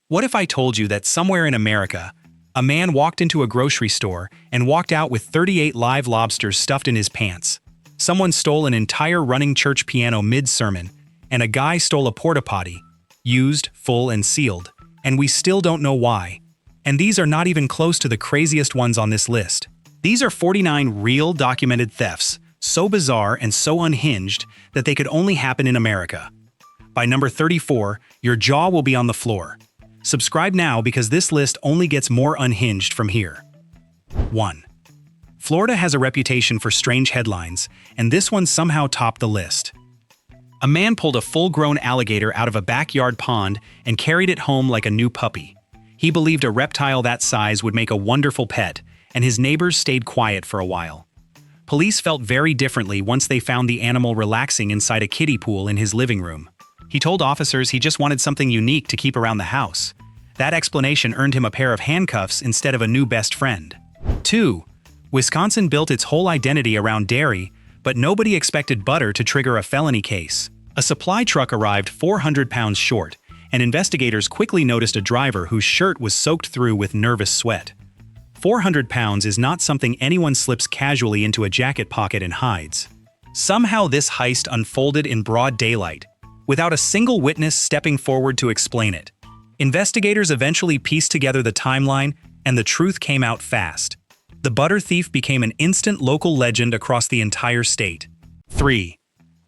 What if I told you that somewhere in America, a man walked into a grocery store and walked out with 38 live lobsters stuffed in his pants? Someone stole an entire running church piano mid-sermon, and a guy stole a porta-potty, used, full, and sealed, and we still don't know why. And these are not even close to the craziest ones on this list. These are 49 real documented thefts, so bizarre and so unhinged that they could only happen in America. By number 34, your jaw will be on the floor. Subscribe now because this list only gets more unhinged from here. 1. Florida has a reputation for strange headlines, and this one somehow topped the list. A man pulled a full-grown alligator out of a backyard pond and carried it home like a new puppy. He believed a reptile that size would make a wonderful pet, and his neighbors stayed quiet for a while. Police felt very differently once they found the animal relaxing inside a kiddie pool in his living room. He told officers he just wanted something unique to keep around the house. That explanation earned him a pair of handcuffs instead of a new best friend. 2. Wisconsin built its whole identity around dairy, but nobody expected butter to trigger a felony case. A supply truck arrived 400 pounds short, and investigators quickly noticed a driver whose shirt was soaked through with nervous sweat. 400 pounds is not something anyone slips casually into a jacket pocket and hides. Somehow this heist unfolded in broad daylight, without a single witness stepping forward to explain it. Investigators eventually pieced together the timeline, and the truth came out fast. The butter thief became an instant local legend across the entire state. 3.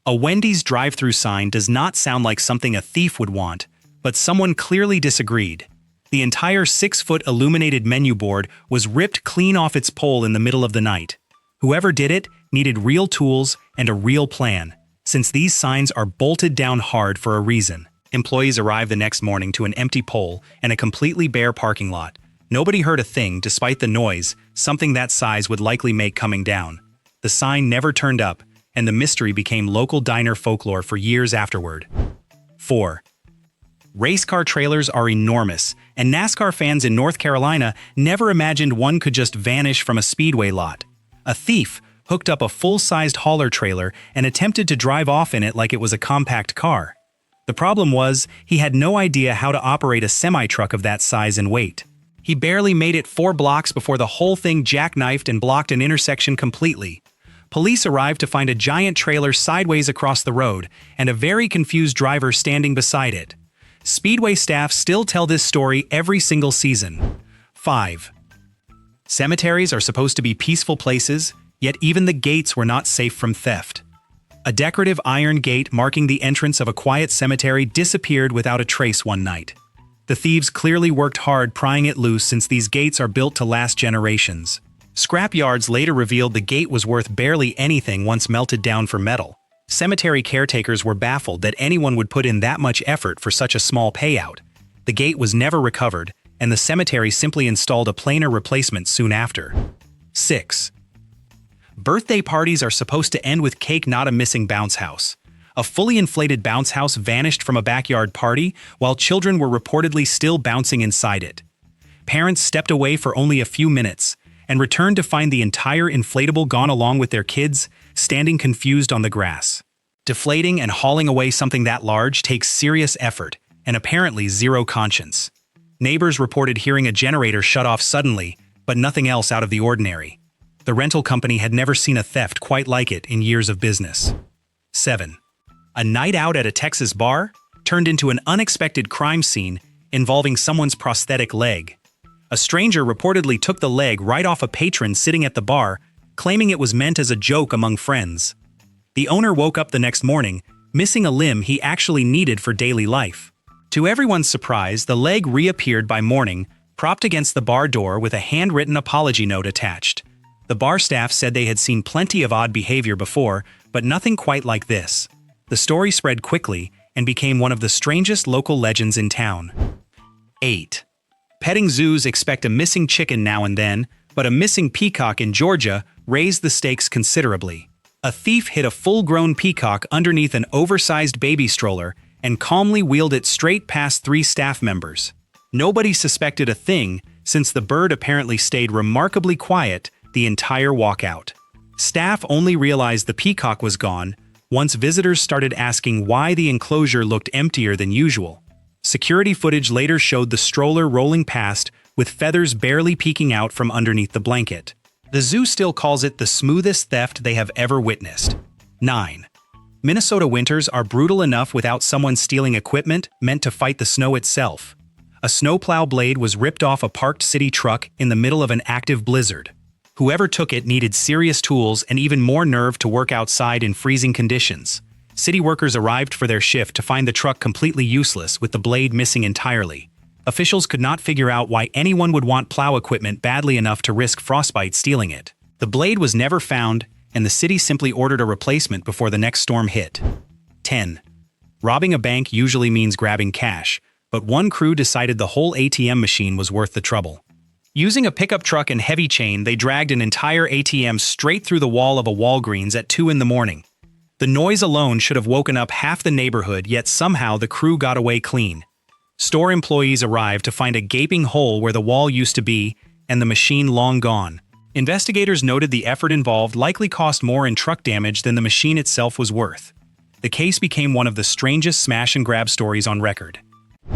A Wendy's drive-thru sign does not sound like something a thief would want, but someone clearly disagreed. The entire 6-foot illuminated menu board was ripped clean off its pole in the middle of the night. Whoever did it needed real tools and a real plan, since these signs are bolted down hard for a reason. Employees arrived the next morning to an empty pole and a completely bare parking lot. Nobody heard a thing despite the noise something that size would likely make coming down. The sign never turned up, and the mystery became local diner folklore for years afterward. 4. Race car trailers are enormous, and NASCAR fans in North Carolina never imagined one could just vanish from a speedway lot. A thief hooked up a full-sized hauler trailer and attempted to drive off in it like it was a compact car. The problem was, he had no idea how to operate a semi-truck of that size and weight. He barely made it 4 blocks before the whole thing jackknifed and blocked an intersection completely. Police arrived to find a giant trailer sideways across the road and a very confused driver standing beside it. Speedway staff still tell this story every single season. 5. Cemeteries are supposed to be peaceful places, yet even the gates were not safe from theft. A decorative iron gate marking the entrance of a quiet cemetery disappeared without a trace one night. The thieves clearly worked hard prying it loose since these gates are built to last generations. Scrap yards later revealed the gate was worth barely anything once melted down for metal. Cemetery caretakers were baffled that anyone would put in that much effort for such a small payout. The gate was never recovered, and the cemetery simply installed a plainer replacement soon after. 6. Birthday parties are supposed to end with cake, not a missing bounce house. A fully inflated bounce house vanished from a backyard party while children were reportedly still bouncing inside it. Parents stepped away for only a few minutes and returned to find the entire inflatable gone along with their kids, standing confused on the grass. Deflating and hauling away something that large takes serious effort and apparently zero conscience. Neighbors reported hearing a generator shut off suddenly, but nothing else out of the ordinary. The rental company had never seen a theft quite like it in years of business. 7. A night out at a Texas bar turned into an unexpected crime scene involving someone's prosthetic leg. A stranger reportedly took the leg right off a patron sitting at the bar, claiming it was meant as a joke among friends. The owner woke up the next morning, missing a limb he actually needed for daily life. To everyone's surprise, the leg reappeared by morning, propped against the bar door with a handwritten apology note attached. The bar staff said they had seen plenty of odd behavior before, but nothing quite like this. The story spread quickly and became one of the strangest local legends in town. 8. Petting zoos expect a missing chicken now and then, but a missing peacock in Georgia raised the stakes considerably. A thief hid a full-grown peacock underneath an oversized baby stroller and calmly wheeled it straight past 3 staff members. Nobody suspected a thing, since the bird apparently stayed remarkably quiet the entire walkout. Staff only realized the peacock was gone once visitors started asking why the enclosure looked emptier than usual. Security footage later showed the stroller rolling past, with feathers barely peeking out from underneath the blanket. The zoo still calls it the smoothest theft they have ever witnessed. 9. Minnesota winters are brutal enough without someone stealing equipment meant to fight the snow itself. A snowplow blade was ripped off a parked city truck in the middle of an active blizzard. Whoever took it needed serious tools and even more nerve to work outside in freezing conditions. City workers arrived for their shift to find the truck completely useless, with the blade missing entirely. Officials could not figure out why anyone would want plow equipment badly enough to risk frostbite stealing it. The blade was never found, and the city simply ordered a replacement before the next storm hit. 10. Robbing a bank usually means grabbing cash, but one crew decided the whole ATM machine was worth the trouble. Using a pickup truck and heavy chain, they dragged an entire ATM straight through the wall of a Walgreens at 2 in the morning. The noise alone should have woken up half the neighborhood, yet somehow the crew got away clean. Store employees arrived to find a gaping hole where the wall used to be, and the machine long gone. Investigators noted the effort involved likely cost more in truck damage than the machine itself was worth. The case became one of the strangest smash-and-grab stories on record.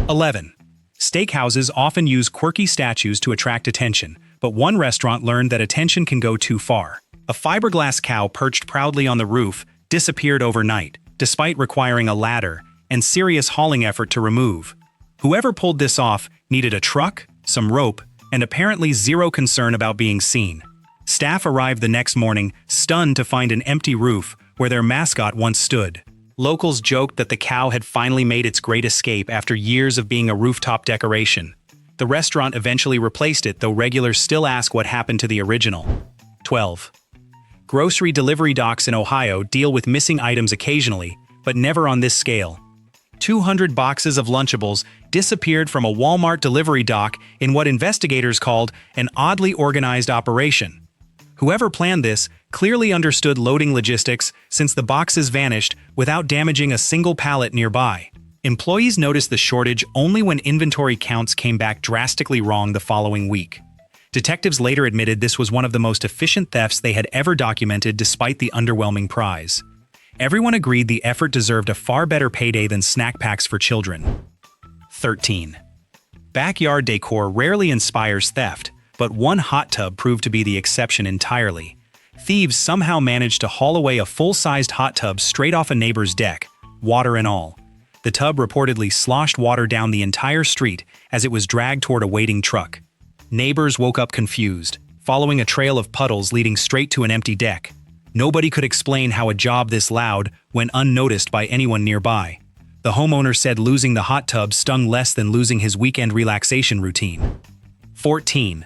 11. Steakhouses often use quirky statues to attract attention, but one restaurant learned that attention can go too far. A fiberglass cow perched proudly on the roof disappeared overnight, despite requiring a ladder and serious hauling effort to remove. Whoever pulled this off needed a truck, some rope, and apparently zero concern about being seen. Staff arrived the next morning, stunned to find an empty roof where their mascot once stood. Locals joked that the cow had finally made its great escape after years of being a rooftop decoration. The restaurant eventually replaced it, though regulars still ask what happened to the original. 12. Grocery delivery docks in Ohio deal with missing items occasionally, but never on this scale. 200 boxes of Lunchables disappeared from a Walmart delivery dock in what investigators called an oddly organized operation. Whoever planned this clearly understood loading logistics, since the boxes vanished without damaging a single pallet nearby. Employees noticed the shortage only when inventory counts came back drastically wrong the following week. Detectives later admitted this was one of the most efficient thefts they had ever documented, despite the underwhelming prize. Everyone agreed the effort deserved a far better payday than snack packs for children. 13. Backyard decor rarely inspires theft, but one hot tub proved to be the exception entirely. Thieves somehow managed to haul away a full-sized hot tub straight off a neighbor's deck, water and all. The tub reportedly sloshed water down the entire street as it was dragged toward a waiting truck. Neighbors woke up confused, following a trail of puddles leading straight to an empty deck. Nobody could explain how a job this loud went unnoticed by anyone nearby. The homeowner said losing the hot tub stung less than losing his weekend relaxation routine. 14.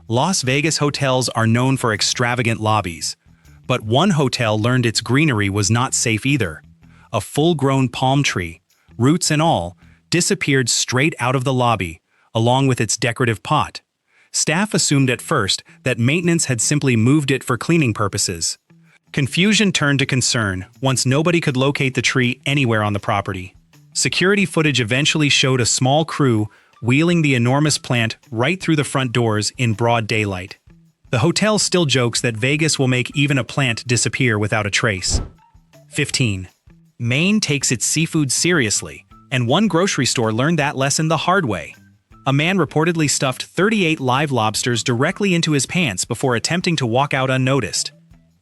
Las Vegas hotels are known for extravagant lobbies. But one hotel learned its greenery was not safe either. A full-grown palm tree, roots and all, disappeared straight out of the lobby, along with its decorative pot. Staff assumed at first that maintenance had simply moved it for cleaning purposes. Confusion turned to concern once nobody could locate the tree anywhere on the property. Security footage eventually showed a small crew wheeling the enormous plant right through the front doors in broad daylight. The hotel still jokes that Vegas will make even a plant disappear without a trace. 15. Maine takes its seafood seriously, and one grocery store learned that lesson the hard way. A man reportedly stuffed 38 live lobsters directly into his pants before attempting to walk out unnoticed.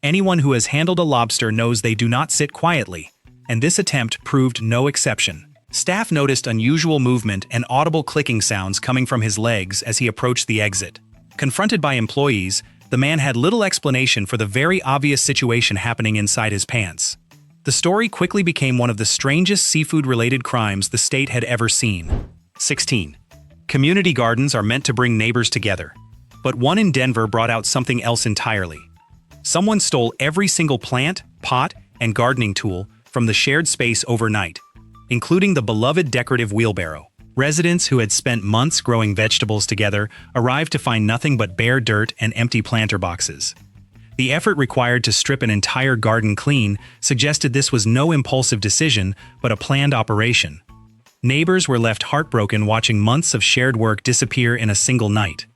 Anyone who has handled a lobster knows they do not sit quietly, and this attempt proved no exception. Staff noticed unusual movement and audible clicking sounds coming from his legs as he approached the exit. Confronted by employees, the man had little explanation for the very obvious situation happening inside his pants. The story quickly became one of the strangest seafood-related crimes the state had ever seen. 16. Community gardens are meant to bring neighbors together, but one in Denver brought out something else entirely. Someone stole every single plant, pot, and gardening tool from the shared space overnight, including the beloved decorative wheelbarrow. Residents who had spent months growing vegetables together arrived to find nothing but bare dirt and empty planter boxes. The effort required to strip an entire garden clean suggested this was no impulsive decision, but a planned operation. Neighbors were left heartbroken watching months of shared work disappear in a single night.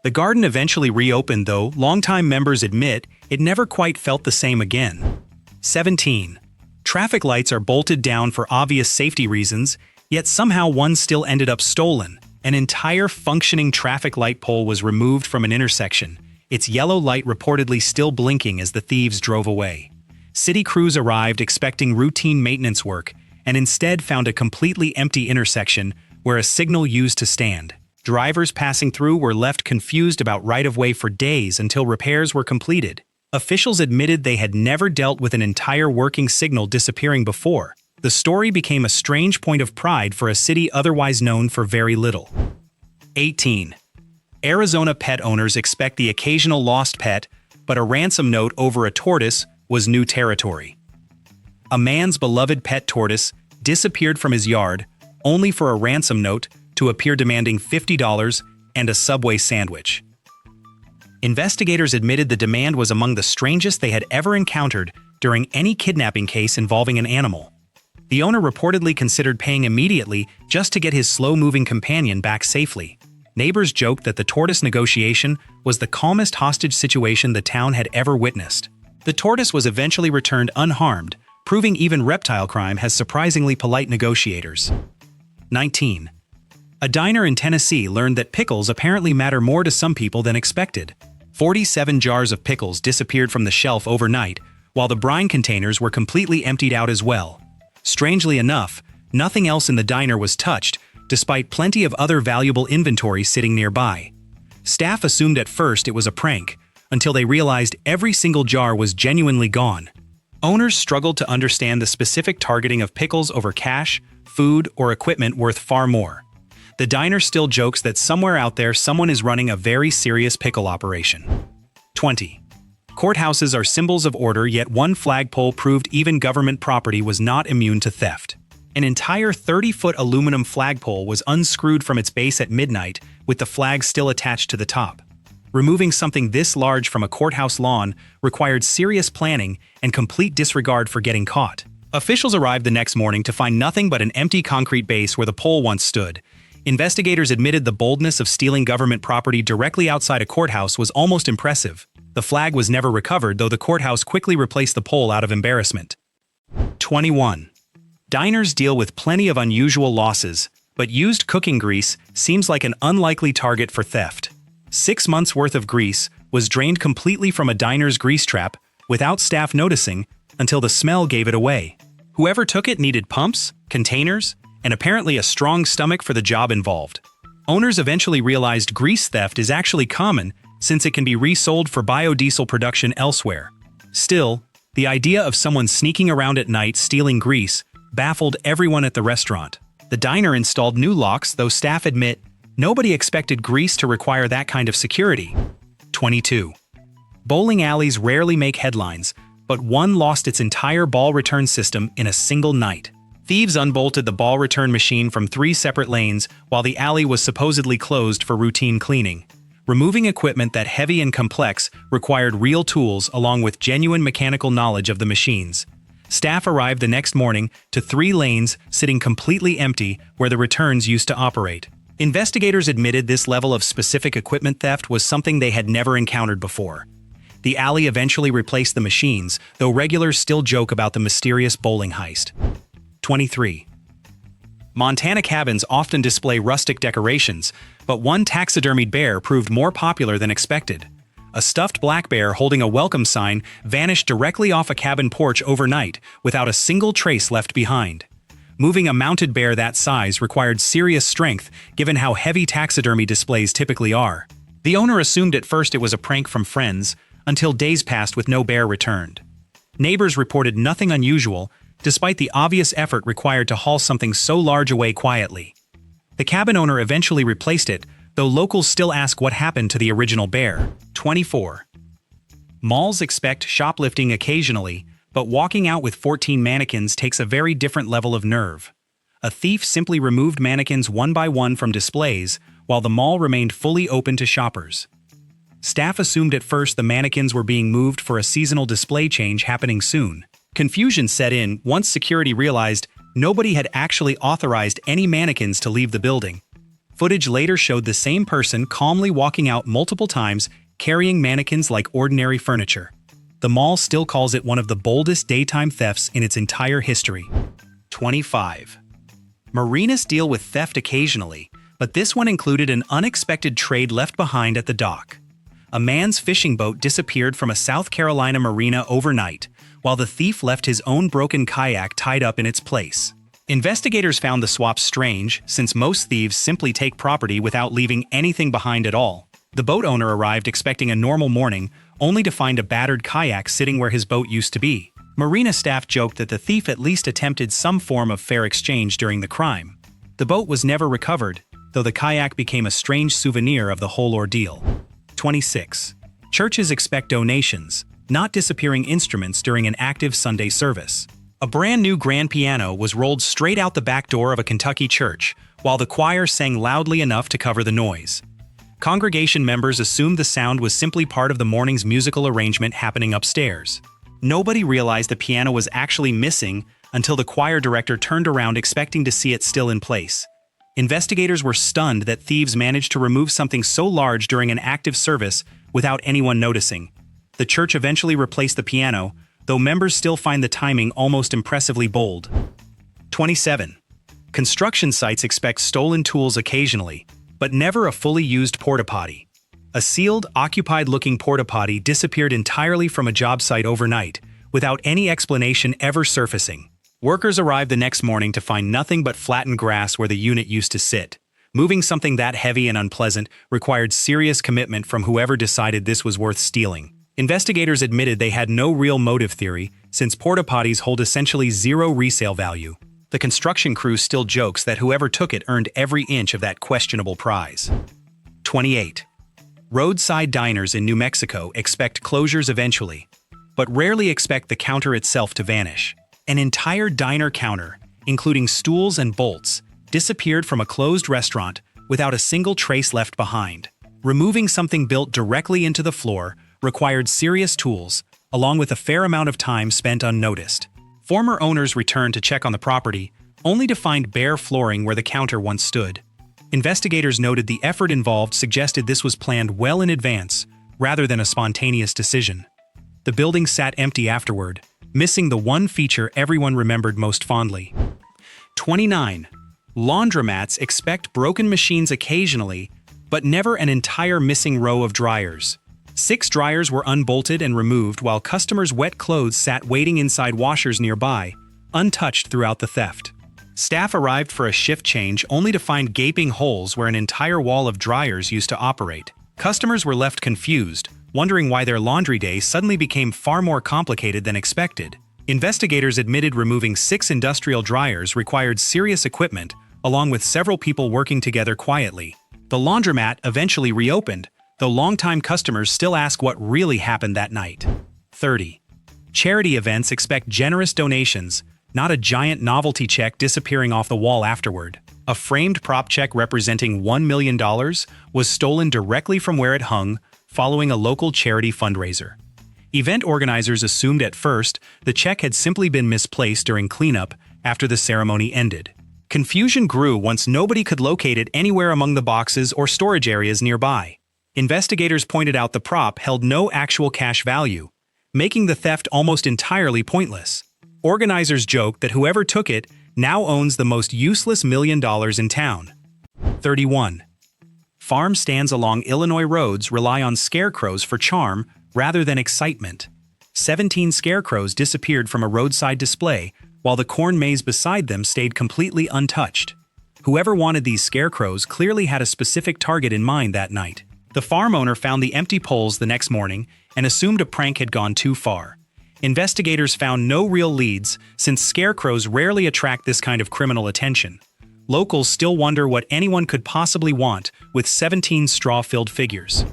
The garden eventually reopened, though longtime members admit it never quite felt the same again. 17. Traffic lights are bolted down for obvious safety reasons, Yet somehow one still ended up stolen. An entire functioning traffic light pole was removed from an intersection, its yellow light reportedly still blinking as the thieves drove away. City crews arrived expecting routine maintenance work, and instead found a completely empty intersection where a signal used to stand. Drivers passing through were left confused about right-of-way for days until repairs were completed. Officials admitted they had never dealt with an entire working signal disappearing before. The story became a strange point of pride for a city otherwise known for very little. 18. Arizona pet owners expect the occasional lost pet, but a ransom note over a tortoise was new territory. A man's beloved pet tortoise disappeared from his yard, only for a ransom note to appear demanding $50 and a Subway sandwich. Investigators admitted the demand was among the strangest they had ever encountered during any kidnapping case involving an animal. The owner reportedly considered paying immediately just to get his slow-moving companion back safely. Neighbors joked that the tortoise negotiation was the calmest hostage situation the town had ever witnessed. The tortoise was eventually returned unharmed, proving even reptile crime has surprisingly polite negotiators. 19. A diner in Tennessee learned that pickles apparently matter more to some people than expected. 47 jars of pickles disappeared from the shelf overnight, while the brine containers were completely emptied out as well. Strangely enough, nothing else in the diner was touched, despite plenty of other valuable inventory sitting nearby. Staff assumed at first it was a prank, until they realized every single jar was genuinely gone. Owners struggled to understand the specific targeting of pickles over cash, food, or equipment worth far more. The diner still jokes that somewhere out there someone is running a very serious pickle operation. 20. Courthouses are symbols of order, yet one flagpole proved even government property was not immune to theft. An entire 30-foot aluminum flagpole was unscrewed from its base at midnight, with the flag still attached to the top. Removing something this large from a courthouse lawn required serious planning and complete disregard for getting caught. Officials arrived the next morning to find nothing but an empty concrete base where the pole once stood. Investigators admitted the boldness of stealing government property directly outside a courthouse was almost impressive. The flag was never recovered, though the courthouse quickly replaced the pole out of embarrassment. 21. Diners deal with plenty of unusual losses, but used cooking grease seems like an unlikely target for theft. 6 months' worth of grease was drained completely from a diner's grease trap without staff noticing until the smell gave it away. Whoever took it needed pumps, containers, and apparently a strong stomach for the job involved. Owners eventually realized grease theft is actually common since it can be resold for biodiesel production elsewhere. Still, the idea of someone sneaking around at night stealing grease baffled everyone at the restaurant. The diner installed new locks, though staff admit nobody expected grease to require that kind of security. 22. Bowling alleys rarely make headlines, but one lost its entire ball return system in a single night. Thieves unbolted the ball return machine from 3 separate lanes while the alley was supposedly closed for routine cleaning. Removing equipment that heavy and complex required real tools along with genuine mechanical knowledge of the machines. Staff arrived the next morning to 3 lanes sitting completely empty where the returns used to operate. Investigators admitted this level of specific equipment theft was something they had never encountered before. The alley eventually replaced the machines, though regulars still joke about the mysterious bowling heist. 23. Montana cabins often display rustic decorations, but one taxidermied bear proved more popular than expected. A stuffed black bear holding a welcome sign vanished directly off a cabin porch overnight without a single trace left behind. Moving a mounted bear that size required serious strength given how heavy taxidermy displays typically are. The owner assumed at first it was a prank from friends, until days passed with no bear returned. Neighbors reported nothing unusual, despite the obvious effort required to haul something so large away quietly. The cabin owner eventually replaced it, though locals still ask what happened to the original bear. 24. Malls expect shoplifting occasionally, but walking out with 14 mannequins takes a very different level of nerve. A thief simply removed mannequins one by one from displays, while the mall remained fully open to shoppers. Staff assumed at first the mannequins were being moved for a seasonal display change happening soon. Confusion set in once security realized nobody had actually authorized any mannequins to leave the building. Footage later showed the same person calmly walking out multiple times, carrying mannequins like ordinary furniture. The mall still calls it one of the boldest daytime thefts in its entire history. 25. Marinas deal with theft occasionally, but this one included an unexpected trade left behind at the dock. A man's fishing boat disappeared from a South Carolina marina overnight, while the thief left his own broken kayak tied up in its place. Investigators found the swap strange, since most thieves simply take property without leaving anything behind at all. The boat owner arrived expecting a normal morning, only to find a battered kayak sitting where his boat used to be. Marina staff joked that the thief at least attempted some form of fair exchange during the crime. The boat was never recovered, though the kayak became a strange souvenir of the whole ordeal. 26. Churches expect donations, not disappearing instruments during an active Sunday service. A brand new grand piano was rolled straight out the back door of a Kentucky church, while the choir sang loudly enough to cover the noise. Congregation members assumed the sound was simply part of the morning's musical arrangement happening upstairs. Nobody realized the piano was actually missing until the choir director turned around expecting to see it still in place. Investigators were stunned that thieves managed to remove something so large during an active service without anyone noticing. The church eventually replaced the piano, though members still find the timing almost impressively bold. 27. Construction sites expect stolen tools occasionally, but never a fully used porta-potty. A sealed, occupied-looking porta-potty disappeared entirely from a job site overnight, without any explanation ever surfacing. Workers arrived the next morning to find nothing but flattened grass where the unit used to sit. Moving something that heavy and unpleasant required serious commitment from whoever decided this was worth stealing. Investigators admitted they had no real motive theory, since porta-potties hold essentially zero resale value. The construction crew still jokes that whoever took it earned every inch of that questionable prize. 28. Roadside diners in New Mexico expect closures eventually, but rarely expect the counter itself to vanish. An entire diner counter, including stools and bolts, disappeared from a closed restaurant without a single trace left behind. Removing something built directly into the floor required serious tools, along with a fair amount of time spent unnoticed. Former owners returned to check on the property, only to find bare flooring where the counter once stood. Investigators noted the effort involved suggested this was planned well in advance, rather than a spontaneous decision. The building sat empty afterward, missing the one feature everyone remembered most fondly. 29. Laundromats expect broken machines occasionally, but never an entire missing row of dryers. 6 dryers were unbolted and removed while customers' wet clothes sat waiting inside washers nearby, untouched throughout the theft. Staff arrived for a shift change only to find gaping holes where an entire wall of dryers used to operate. Customers were left confused, wondering why their laundry day suddenly became far more complicated than expected. Investigators admitted removing 6 industrial dryers required serious equipment, along with several people working together quietly. The laundromat eventually reopened, though longtime customers still ask what really happened that night. 30. Charity events expect generous donations, not a giant novelty check disappearing off the wall afterward. A framed prop check representing $1 million was stolen directly from where it hung, following a local charity fundraiser. Event organizers assumed at first the check had simply been misplaced during cleanup after the ceremony ended. Confusion grew once nobody could locate it anywhere among the boxes or storage areas nearby. Investigators pointed out the prop held no actual cash value, making the theft almost entirely pointless. Organizers joked that whoever took it now owns the most useless $1 million in town. 31. Farm stands along Illinois roads rely on scarecrows for charm rather than excitement. 17 scarecrows disappeared from a roadside display, while the corn maze beside them stayed completely untouched. Whoever wanted these scarecrows clearly had a specific target in mind that night. The farm owner found the empty poles the next morning and assumed a prank had gone too far. Investigators found no real leads, since scarecrows rarely attract this kind of criminal attention. Locals still wonder what anyone could possibly want with 17 straw-filled figures.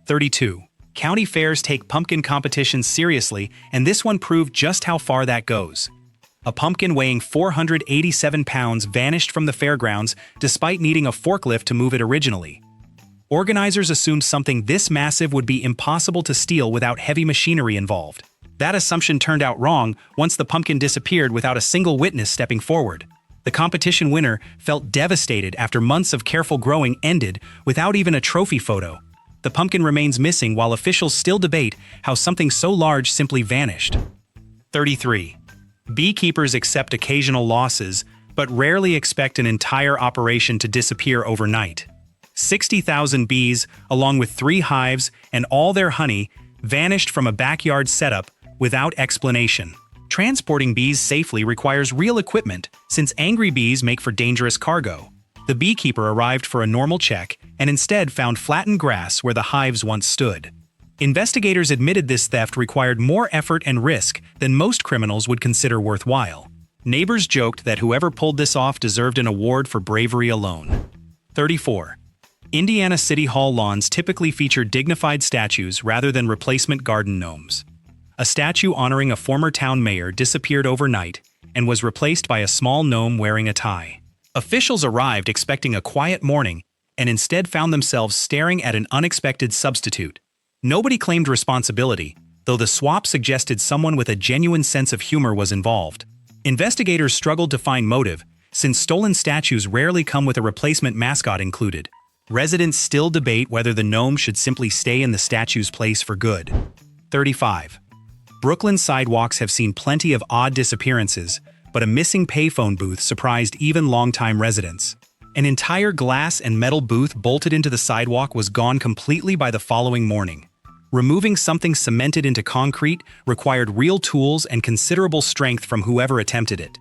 32. County fairs take pumpkin competitions seriously, and this one proved just how far that goes. A pumpkin weighing 487 pounds vanished from the fairgrounds despite needing a forklift to move it originally. Organizers assumed something this massive would be impossible to steal without heavy machinery involved. That assumption turned out wrong once the pumpkin disappeared without a single witness stepping forward. The competition winner felt devastated after months of careful growing ended without even a trophy photo. The pumpkin remains missing while officials still debate how something so large simply vanished. 33. Beekeepers accept occasional losses, but rarely expect an entire operation to disappear overnight. 60,000 bees, along with 3 hives and all their honey, vanished from a backyard setup without explanation. Transporting bees safely requires real equipment, since angry bees make for dangerous cargo. The beekeeper arrived for a normal check and instead found flattened grass where the hives once stood. Investigators admitted this theft required more effort and risk than most criminals would consider worthwhile. Neighbors joked that whoever pulled this off deserved an award for bravery alone. 34. Indiana City Hall lawns typically feature dignified statues rather than replacement garden gnomes. A statue honoring a former town mayor disappeared overnight and was replaced by a small gnome wearing a tie. Officials arrived expecting a quiet morning and instead found themselves staring at an unexpected substitute. Nobody claimed responsibility, though the swap suggested someone with a genuine sense of humor was involved. Investigators struggled to find motive, since stolen statues rarely come with a replacement mascot included. Residents still debate whether the gnome should simply stay in the statue's place for good. 35. Brooklyn sidewalks have seen plenty of odd disappearances, but a missing payphone booth surprised even longtime residents. An entire glass and metal booth bolted into the sidewalk was gone completely by the following morning. Removing something cemented into concrete required real tools and considerable strength from whoever attempted it.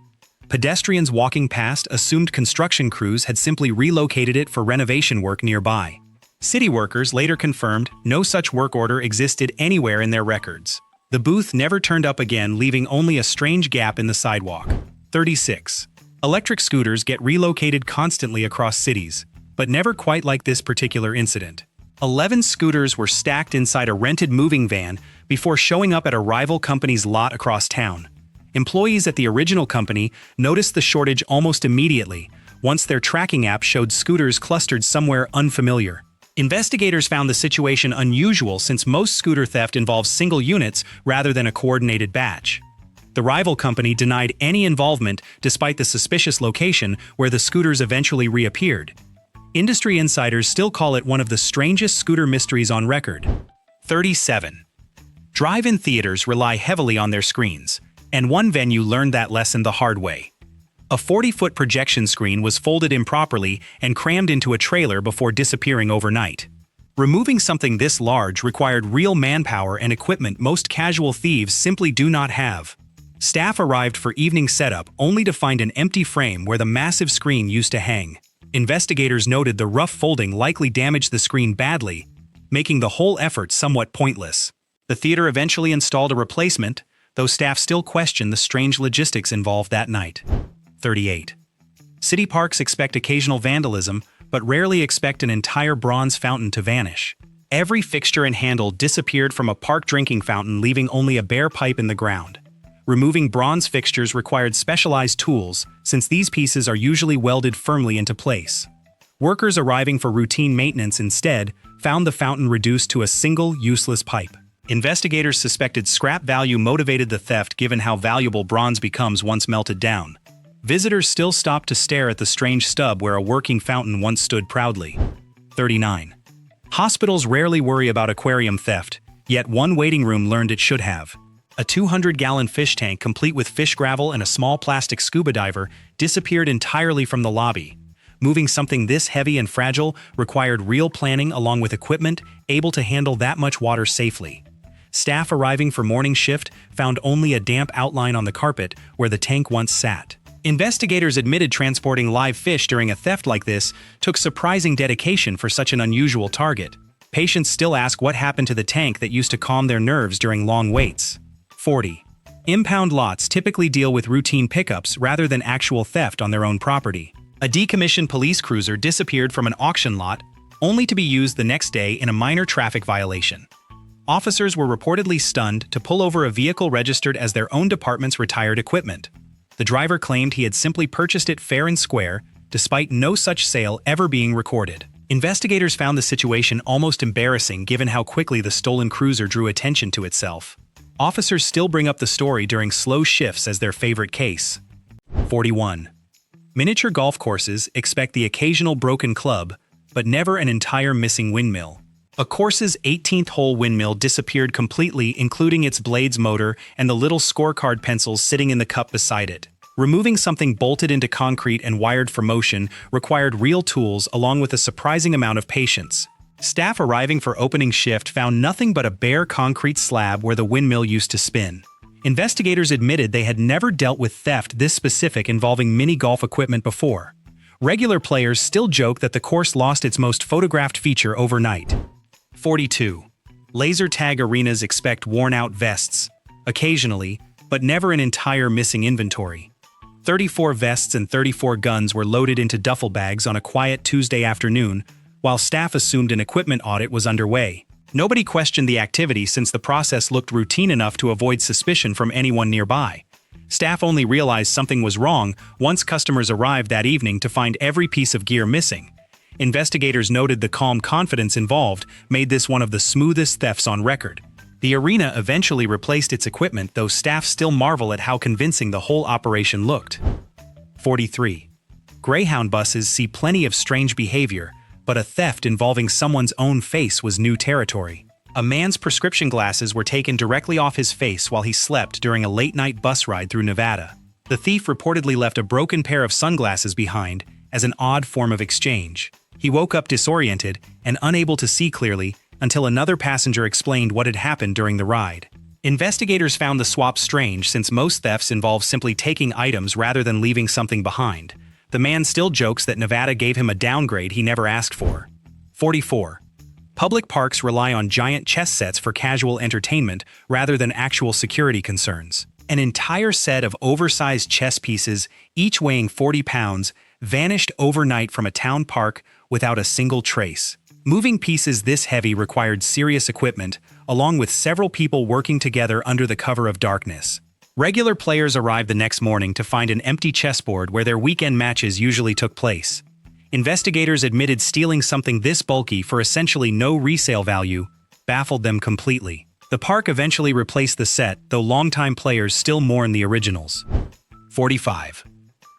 Pedestrians walking past assumed construction crews had simply relocated it for renovation work nearby. City workers later confirmed no such work order existed anywhere in their records. The booth never turned up again, leaving only a strange gap in the sidewalk. 36. Electric scooters get relocated constantly across cities, but never quite like this particular incident. 11 scooters were stacked inside a rented moving van before showing up at a rival company's lot across town. Employees at the original company noticed the shortage almost immediately, once their tracking app showed scooters clustered somewhere unfamiliar. Investigators found the situation unusual since most scooter theft involves single units rather than a coordinated batch. The rival company denied any involvement despite the suspicious location where the scooters eventually reappeared. Industry insiders still call it one of the strangest scooter mysteries on record. 37. Drive-in theaters rely heavily on their screens, and one venue learned that lesson the hard way. A 40-foot projection screen was folded improperly and crammed into a trailer before disappearing overnight. Removing something this large required real manpower and equipment most casual thieves simply do not have. Staff arrived for evening setup only to find an empty frame where the massive screen used to hang. Investigators noted the rough folding likely damaged the screen badly, making the whole effort somewhat pointless. The theater eventually installed a replacement, though staff still questioned the strange logistics involved that night. 38. City parks expect occasional vandalism, but rarely expect an entire bronze fountain to vanish. Every fixture and handle disappeared from a park drinking fountain, leaving only a bare pipe in the ground. Removing bronze fixtures required specialized tools, since these pieces are usually welded firmly into place. Workers arriving for routine maintenance instead found the fountain reduced to a single, useless pipe. Investigators suspected scrap value motivated the theft given how valuable bronze becomes once melted down. Visitors still stopped to stare at the strange stub where a working fountain once stood proudly. 39. Hospitals rarely worry about aquarium theft, yet one waiting room learned it should have. A 200-gallon fish tank complete with fish gravel and a small plastic scuba diver disappeared entirely from the lobby. Moving something this heavy and fragile required real planning along with equipment able to handle that much water safely. Staff arriving for morning shift found only a damp outline on the carpet where the tank once sat. Investigators admitted transporting live fish during a theft like this took surprising dedication for such an unusual target. Patients still ask what happened to the tank that used to calm their nerves during long waits. 40. Impound lots typically deal with routine pickups rather than actual theft on their own property. A decommissioned police cruiser disappeared from an auction lot, only to be used the next day in a minor traffic violation. Officers were reportedly stunned to pull over a vehicle registered as their own department's retired equipment. The driver claimed he had simply purchased it fair and square, despite no such sale ever being recorded. Investigators found the situation almost embarrassing given how quickly the stolen cruiser drew attention to itself. Officers still bring up the story during slow shifts as their favorite case. 41. Miniature golf courses expect the occasional broken club, but never an entire missing windmill. A course's 18th hole windmill disappeared completely, including its blades motor and the little scorecard pencils sitting in the cup beside it. Removing something bolted into concrete and wired for motion required real tools along with a surprising amount of patience. Staff arriving for opening shift found nothing but a bare concrete slab where the windmill used to spin. Investigators admitted they had never dealt with theft this specific involving mini golf equipment before. Regular players still joke that the course lost its most photographed feature overnight. 42. Laser tag arenas expect worn-out vests. Occasionally, but never an entire missing inventory. 34 vests and 34 guns were loaded into duffel bags on a quiet Tuesday afternoon, while staff assumed an equipment audit was underway. Nobody questioned the activity since the process looked routine enough to avoid suspicion from anyone nearby. Staff only realized something was wrong once customers arrived that evening to find every piece of gear missing. Investigators noted the calm confidence involved made this one of the smoothest thefts on record. The arena eventually replaced its equipment, though staff still marvel at how convincing the whole operation looked. 43. Greyhound buses see plenty of strange behavior, but a theft involving someone's own face was new territory. A man's prescription glasses were taken directly off his face while he slept during a late-night bus ride through Nevada. The thief reportedly left a broken pair of sunglasses behind as an odd form of exchange. He woke up disoriented and unable to see clearly until another passenger explained what had happened during the ride. Investigators found the swap strange since most thefts involve simply taking items rather than leaving something behind. The man still jokes that Nevada gave him a downgrade he never asked for. 44. Public parks rely on giant chess sets for casual entertainment rather than actual security concerns. An entire set of oversized chess pieces, each weighing 40 pounds, vanished overnight from a town park without a single trace. Moving pieces this heavy required serious equipment, along with several people working together under the cover of darkness. Regular players arrived the next morning to find an empty chessboard where their weekend matches usually took place. Investigators admitted stealing something this bulky for essentially no resale value baffled them completely. The park eventually replaced the set, though longtime players still mourn the originals. 45.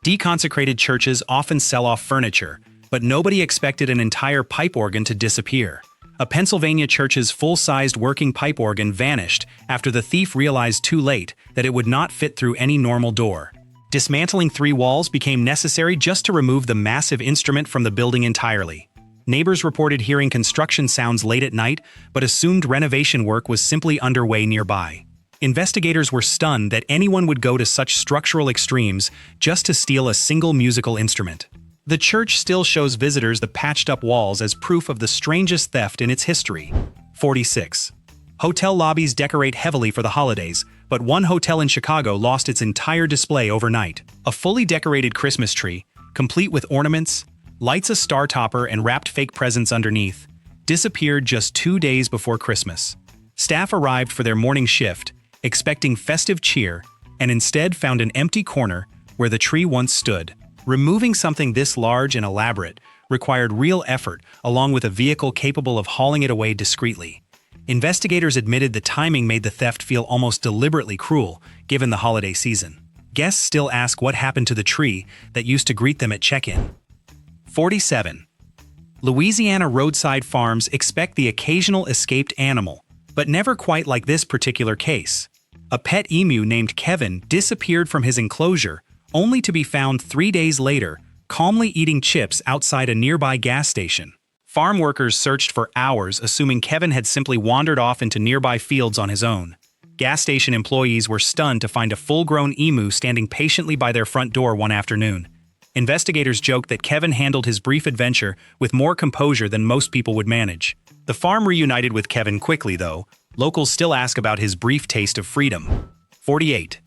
Deconsecrated churches often sell off furniture, but nobody expected an entire pipe organ to disappear. A Pennsylvania church's full-sized working pipe organ vanished after the thief realized too late that it would not fit through any normal door. Dismantling 3 walls became necessary just to remove the massive instrument from the building entirely. Neighbors reported hearing construction sounds late at night, but assumed renovation work was simply underway nearby. Investigators were stunned that anyone would go to such structural extremes just to steal a single musical instrument. The church still shows visitors the patched-up walls as proof of the strangest theft in its history. 46. Hotel lobbies decorate heavily for the holidays, but one hotel in Chicago lost its entire display overnight. A fully decorated Christmas tree, complete with ornaments, lights, a star topper, and wrapped fake presents underneath, disappeared just 2 days before Christmas. Staff arrived for their morning shift, expecting festive cheer, and instead found an empty corner where the tree once stood. Removing something this large and elaborate required real effort, along with a vehicle capable of hauling it away discreetly. Investigators admitted the timing made the theft feel almost deliberately cruel, given the holiday season. Guests still ask what happened to the tree that used to greet them at check-in. 47. Louisiana roadside farms expect the occasional escaped animal, but never quite like this particular case. A pet emu named Kevin disappeared from his enclosure, only to be found 3 days later, calmly eating chips outside a nearby gas station. Farm workers searched for hours, assuming Kevin had simply wandered off into nearby fields on his own. Gas station employees were stunned to find a full-grown emu standing patiently by their front door one afternoon. Investigators joked that Kevin handled his brief adventure with more composure than most people would manage. The farm reunited with Kevin quickly, though. Locals still ask about his brief taste of freedom. 48.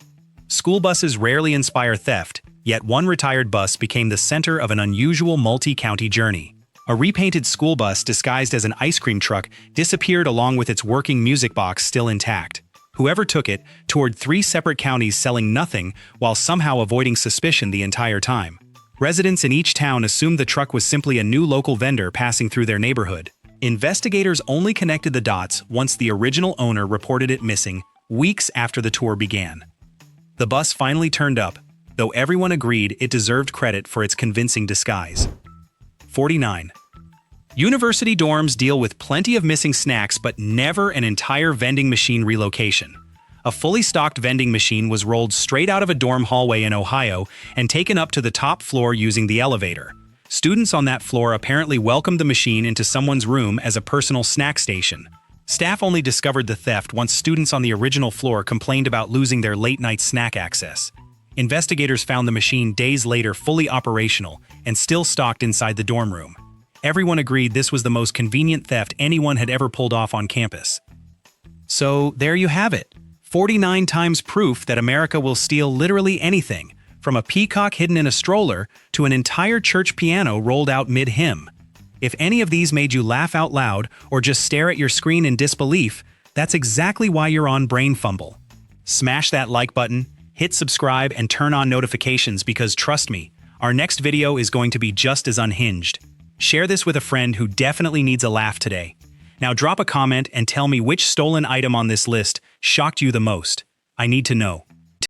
School buses rarely inspire theft, yet one retired bus became the center of an unusual multi-county journey. A repainted school bus disguised as an ice cream truck disappeared along with its working music box still intact. Whoever took it toured 3 separate counties selling nothing while somehow avoiding suspicion the entire time. Residents in each town assumed the truck was simply a new local vendor passing through their neighborhood. Investigators only connected the dots once the original owner reported it missing, weeks after the tour began. The bus finally turned up, though everyone agreed it deserved credit for its convincing disguise. 49. University dorms deal with plenty of missing snacks but never an entire vending machine relocation. A fully stocked vending machine was rolled straight out of a dorm hallway in Ohio and taken up to the top floor using the elevator. Students on that floor apparently welcomed the machine into someone's room as a personal snack station. Staff only discovered the theft once students on the original floor complained about losing their late-night snack access. Investigators found the machine days later fully operational and still stocked inside the dorm room. Everyone agreed this was the most convenient theft anyone had ever pulled off on campus. So there you have it. 49 times proof that America will steal literally anything, from a peacock hidden in a stroller to an entire church piano rolled out mid-hymn. If any of these made you laugh out loud or just stare at your screen in disbelief, that's exactly why you're on BrainFumble. Smash that like button, hit subscribe, and turn on notifications because trust me, our next video is going to be just as unhinged. Share this with a friend who definitely needs a laugh today. Now drop a comment and tell me which stolen item on this list shocked you the most. I need to know.